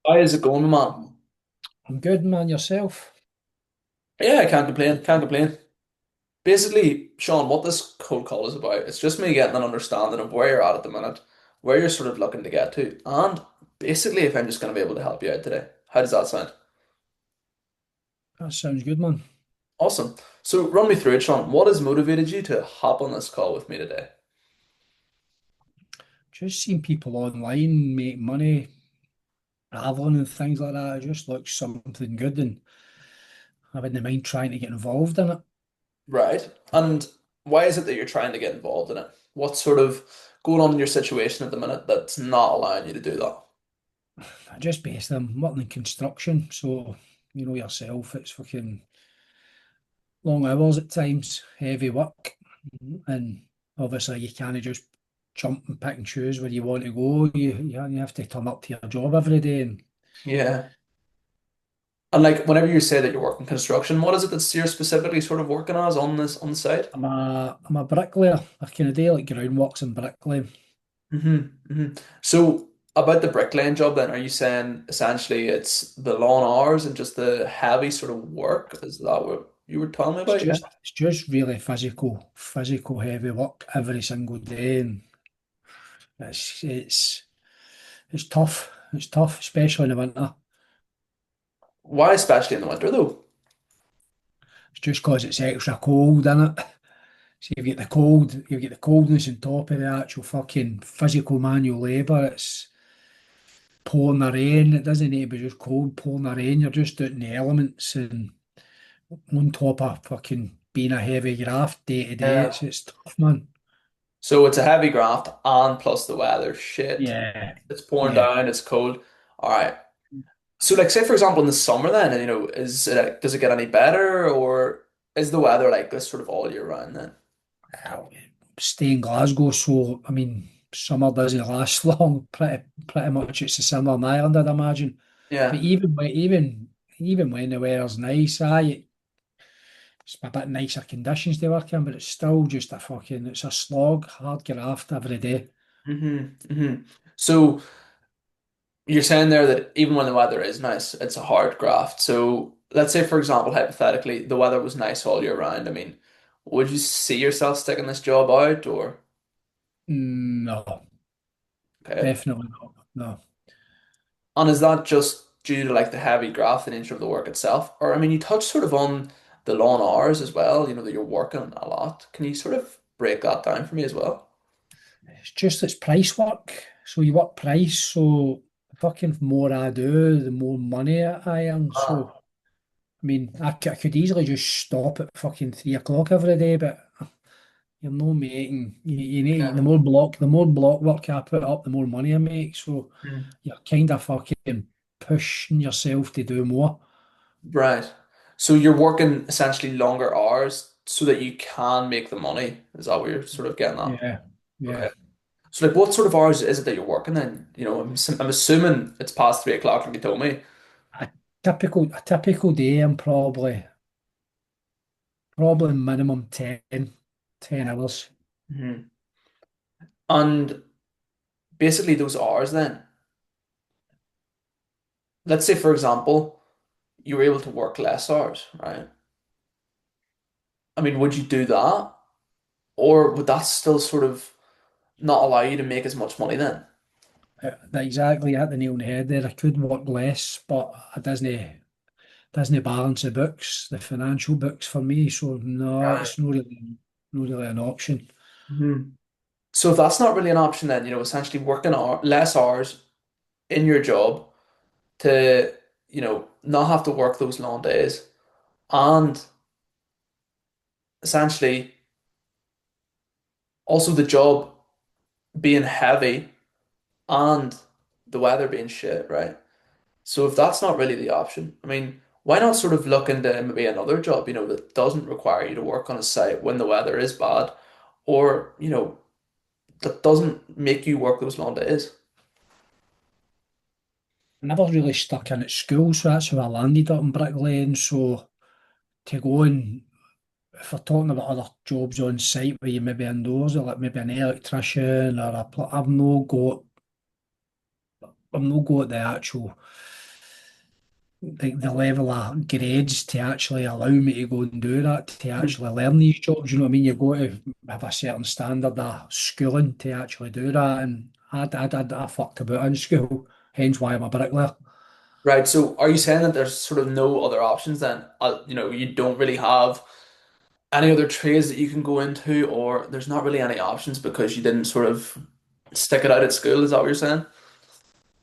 How is it going, man? I'm good, man. Yourself? Yeah, I can't complain. Can't complain. Basically, Sean, what this cold call is about, it's just me getting an understanding of where you're at the minute, where you're sort of looking to get to, and basically if I'm just going to be able to help you out today. How does that sound? That sounds good, man. Awesome. So run me through it, Sean. What has motivated you to hop on this call with me today? Just seeing people online make money, traveling and things like that. It just looks something good, and I wouldn't mind trying to get involved in it. Right. And why is it that you're trying to get involved in it? What's sort of going on in your situation at the minute that's not allowing you to do that? Just basically, I'm working in construction, so you know yourself, it's fucking long hours at times, heavy work, and obviously you can't just jump and pick and choose where you want to go. You have to turn up to your job every day, and Yeah. And like whenever you say that you're working construction, what is it that you're specifically sort of working as on this on the site? I'm a bricklayer. I kind of do like groundworks and bricklaying. So about the bricklaying job then, are you saying essentially it's the long hours and just the heavy sort of work? Is that what you were telling me It's about? Yeah. just it's just really physical heavy work every single day, and it's tough. It's tough, especially in the winter. Why especially in the winter though? It's just because it's extra cold in it. So you get the coldness on top of the actual fucking physical manual labour. It's pouring the rain. It doesn't need to be just cold pouring the rain. You're just out in the elements and on top of fucking being a heavy graft day to day. Yeah. It's tough, man. So it's a heavy graft and plus the weather. Shit. Yeah, It's pouring yeah. down, it's cold. All right. So like say for example in the summer then, is it does it get any better or is the weather like this sort of all year round then? Well, stay in Glasgow, so I mean, summer doesn't last long. Pretty much, it's the summer in Ireland, I'd imagine. But Yeah. even when the weather's nice, it's a bit nicer conditions to work in, but it's still just it's a slog, hard graft every day. So you're saying there that even when the weather is nice, it's a hard graft. So let's say, for example, hypothetically, the weather was nice all year round. I mean, would you see yourself sticking this job out or No, okay? definitely not. No. And is that just due to like the heavy graft, the nature of the work itself? Or I mean, you touched sort of on the long hours as well, that you're working a lot. Can you sort of break that down for me as well? It's just it's price work. So you work price, so the fucking more I do, the more money I earn. So Ah, I mean, I could easily just stop at fucking 3 o'clock every day, but you're no making. You need yeah. the more block work I put up, the more money I make. So Mm. you're kind of fucking pushing yourself to do more. Right. So you're working essentially longer hours so that you can make the money. Is that what you're sort of getting at? Yeah, yeah. Okay. So like what sort of hours is it that you're working then? I'm assuming it's past 3 o'clock like you told me. A typical day, I'm probably minimum 10 hours. Hmm. And basically those hours then, let's say for example, you were able to work less hours, right? I mean, would you do that? Or would that still sort of not allow you to make as much money then? Exactly, you hit the nail on the head there. I could work less, but I doesn't balance the books, the financial books for me. So no, Right. it's not really an option. Hmm. So if that's not really an option then, essentially working less hours in your job to, not have to work those long days and essentially also the job being heavy and the weather being shit, right? So if that's not really the option, I mean, why not sort of look into maybe another job, that doesn't require you to work on a site when the weather is bad or, that doesn't make you work those long days. I never really stuck in at school, so that's how I landed up in bricklaying. So to go and if we're talking about other jobs on site where you maybe indoors, or like maybe an electrician or I've no got the actual. the level of grades to actually allow me to go and do that, to Mhm. actually learn these jobs. You know what I mean? You've got to have a certain standard of schooling to actually do that. And I fucked about in school, hence why I'm a bricklayer. Right. So are you saying that there's sort of no other options then? You don't really have any other trades that you can go into, or there's not really any options because you didn't sort of stick it out at school, is that what you're saying?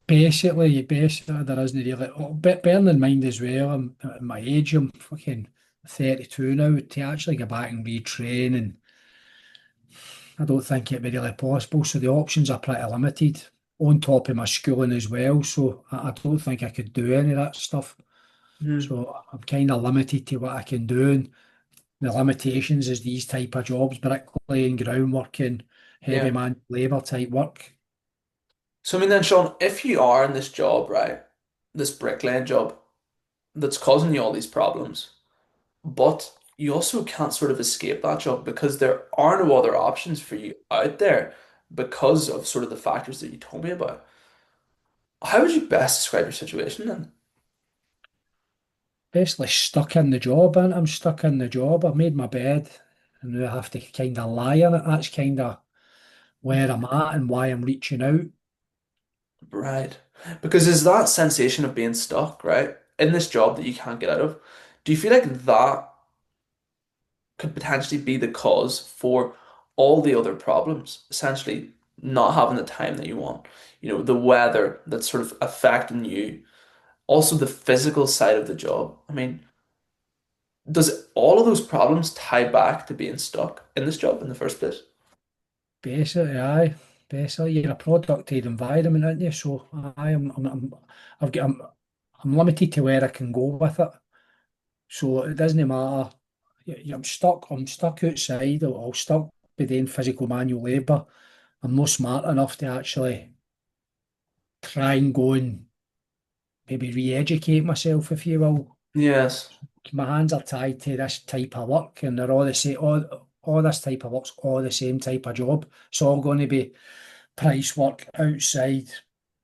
Basically, there isn't really. Oh, bearing in mind as well, I'm at my age, I'm fucking 32 now. To actually go back and retrain, and I don't think it'd be really possible. So the options are pretty limited. On top of my schooling as well, so I don't think I could do any of that stuff. Hmm. So I'm kind of limited to what I can do. And the limitations is these type of jobs, bricklaying, groundworking, heavy Yeah. manual labour type work. So I mean then, Sean, if you are in this job, right, this bricklaying job that's causing you all these problems, but you also can't sort of escape that job because there are no other options for you out there because of sort of the factors that you told me about. How would you best describe your situation then? Basically stuck in the job, and I'm stuck in the job. I've made my bed, and now I have to kind of lie in it. That's kind of where I'm at and why I'm reaching out. Right. Because there's that sensation of being stuck, right, in this job that you can't get out of. Do you feel like that could potentially be the cause for all the other problems? Essentially, not having the time that you want, the weather that's sort of affecting you, also the physical side of the job. I mean, does all of those problems tie back to being stuck in this job in the first place? Basically, aye. Basically, you're a productive environment, aren't you? So I've got, I'm limited to where I can go with it. So it doesn't matter. I'm stuck. I'm stuck outside. I'll stuck be doing physical manual labour. I'm not smart enough to actually try and go and maybe re-educate myself, if you will. Yes. My hands are tied to this type of work, and they're all the same. All this type of work's all the same type of job. It's all going to be price work outside,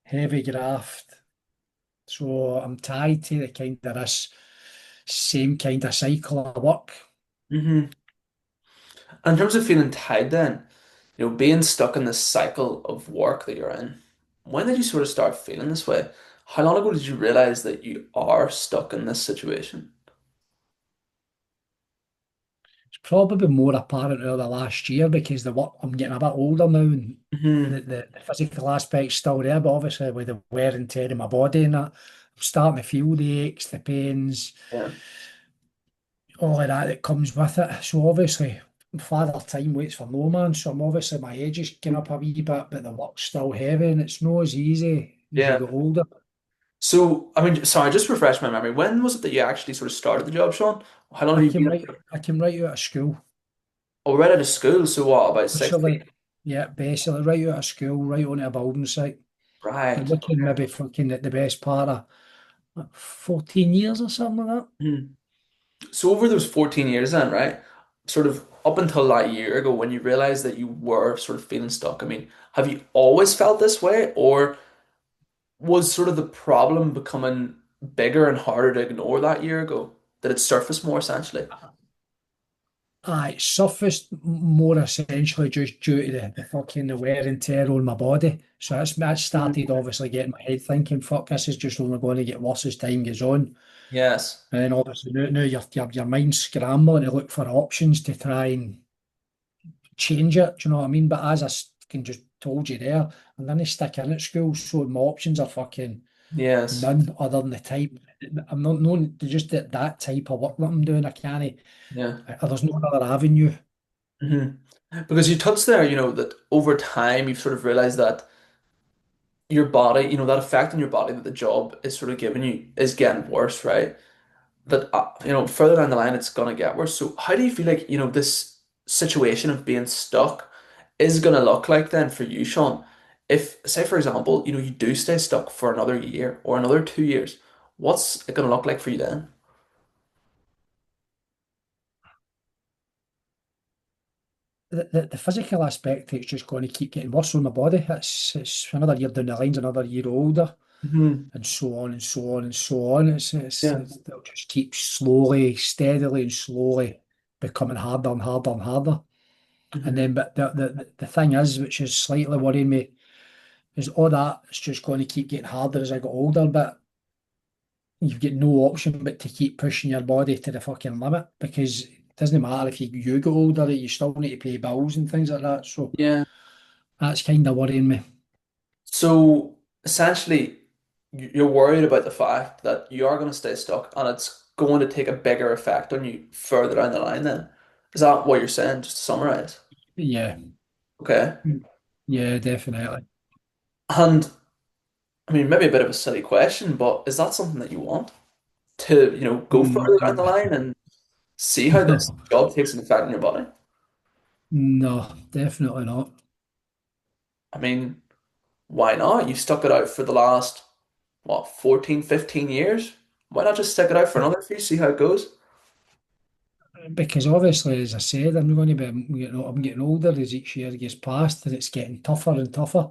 heavy graft. So I'm tied to the kind of this same kind of cycle of work. Hmm. In terms of feeling tied then, being stuck in this cycle of work that you're in, when did you sort of start feeling this way? How long ago did you realize that you are stuck in this situation? It's probably more apparent over the last year because the work I'm getting a bit older now, and Hmm. the physical aspect's still there, but obviously with the wear and tear in my body and that, I'm starting to feel the aches, the pains, Yeah. all of that that comes with it. So obviously, father time waits for no man. So I'm obviously my age is getting up a wee bit, but the work's still heavy, and it's not as easy as you Yeah. get older. So, I mean, sorry, just refresh my memory. When was it that you actually sort of started the job, Sean? How long have you been I came right out of school. already out of school? So what, about 16? Basically, yeah, basically right out of school, right onto a building site. You're Right. looking maybe fucking at the best part of 14 years or something like that. Mhm. So over those 14 years then, right? Sort of up until that year ago when you realized that you were sort of feeling stuck. I mean, have you always felt this way, or was sort of the problem becoming bigger and harder to ignore that year ago? Did it surface more essentially? It surfaced more essentially just due to the fucking the wear and tear on my body. So that started Mhm. obviously getting my head thinking, fuck, this is just only going to get worse as time goes on. Yes. And then obviously now your mind's scrambling to look for options to try and change it. Do you know what I mean? But as can just told you there, I'm going to stick in at school, so my options are fucking Yes. none other than the type. I'm not known to just that type of work that I'm doing. I can't. Yeah. There's no other avenue. Hmm. Because you touched there, that over time you've sort of realized that your body, that effect on your body that the job is sort of giving you is getting worse, right? That further down the line it's gonna get worse. So how do you feel like this situation of being stuck is gonna look like then for you, Sean? If, say for example, you do stay stuck for another year or another 2 years, what's it gonna look like for you then? The physical aspect, it's just going to keep getting worse on my body. It's another year down the line's another year older. Hmm. and so on and so on and so on. Yeah. It'll just keep slowly, steadily and slowly becoming harder and harder and harder. And Hmm. then, but the thing is, which is slightly worrying me, is all that it's just going to keep getting harder as I get older. But you've got no option but to keep pushing your body to the fucking limit because it doesn't matter if you get older, you still need to pay bills and things like that. So Yeah. that's kind of worrying me. So essentially, you're worried about the fact that you are going to stay stuck and it's going to take a bigger effect on you further down the line then. Is that what you're saying, just to summarize? Yeah, Okay. yeah, definitely. And I mean, maybe a bit of a silly question, but is that something that you want to, go further down Mm, the line and see how this No, job takes an effect on your body? no, definitely not. I mean, why not? You've stuck it out for the last, what, 14, 15 years? Why not just stick it out for another few, see how it goes? Because obviously, as I said, I'm going to be I'm getting older as each year gets past, and it's getting tougher and tougher.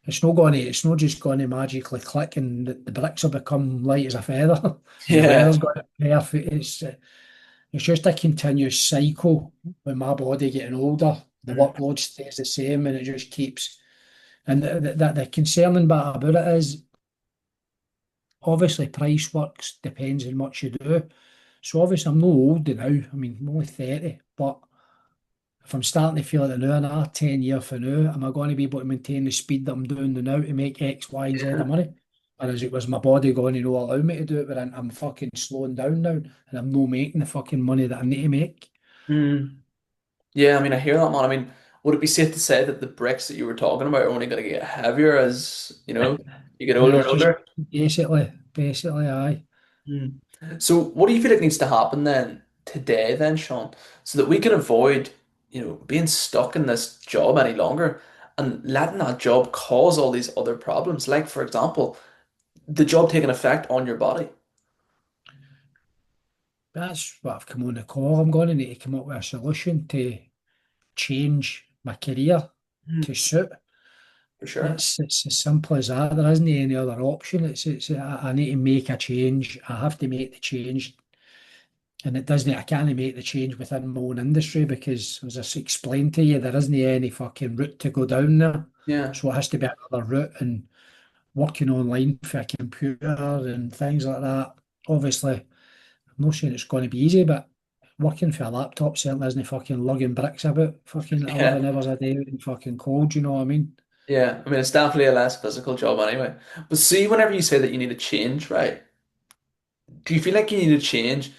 It's not just going to magically click and the bricks will become light as a feather and the Yeah. weather's going to be perfect. It's just a continuous cycle with my body getting older. The Mm. workload stays the same and it just keeps. And the concerning bit about it is obviously price works depends on much you do. So obviously I'm no old now. I mean, I'm only 30, but if I'm starting to feel it now, another 10 year for now, am I going to be able to maintain the speed that I'm doing now to make X, Y, and Z of Yeah. money? Or is it was my body going to not allow me to do it, but I'm fucking slowing down now and I'm not making the fucking money that I need to make? Mm. Yeah, I mean, I hear that, man. I mean, would it be safe to say that the bricks that you were talking about are only going to get heavier as, you get older Yeah, and it's just older? basically, aye. Mm. So what do you feel like needs to happen then today then, Sean, so that we can avoid, being stuck in this job any longer and letting that job cause all these other problems? Like, for example, the job taking effect on your body. That's what I've come on the call. I'm going to need to come up with a solution to change my career Mm. to suit. For sure. It's as simple as that. There isn't any other option. I need to make a change. I have to make the change, and it doesn't. I can't make the change within my own industry because, as I explained to you, there isn't any fucking route to go down there. Yeah. So it has to be another route, and working online for a computer and things like that. Obviously, I'm not saying it's going to be easy, but working for a laptop certainly isn't fucking lugging bricks about fucking Yeah. 11 hours a day and fucking cold. You know what I mean? Yeah. I mean, it's definitely a less physical job anyway. But see, whenever you say that you need to change, right? Do you feel like you need to change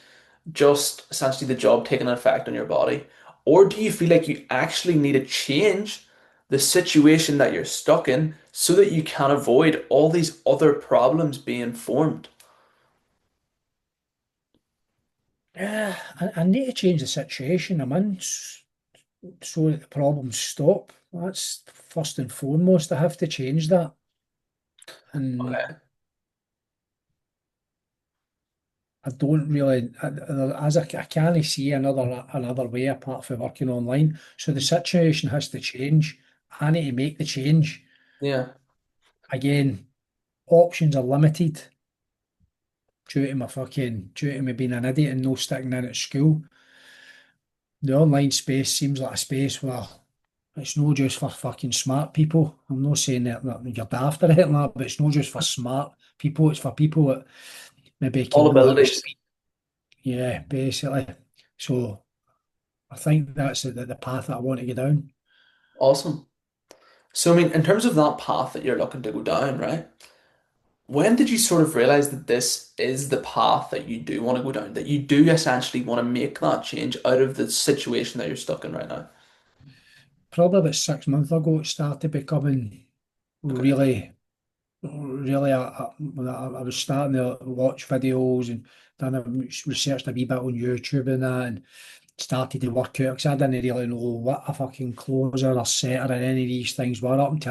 just essentially the job taking an effect on your body? Or do you feel like you actually need to change the situation that you're stuck in so that you can avoid all these other problems being formed? Yeah, I need to change the situation I'm in so that the problems stop. That's first and foremost. I have to change that. And Okay. I don't really, I can't see another way apart from working online. So the situation has to change. I need to make the change. Yeah. Again, options are limited due to me being an idiot and no sticking in at school. The online space seems like a space where it's not just for fucking smart people. I'm not saying that you're daft or anything like that, but it's not just for smart people. It's for people that maybe All can know how to abilities. speak. Yeah, basically. So I think that's the path that I want to go down. Awesome. So, I mean, in terms of that path that you're looking to go down, right? When did you sort of realize that this is the path that you do want to go down, that you do essentially want to make that change out of the situation that you're stuck in right now? Probably about 6 months ago, it started becoming Okay. really, I was starting to watch videos and then I researched a wee bit on YouTube and that and started to work out because I didn't really know what a fucking closer or setter or any of these things were up until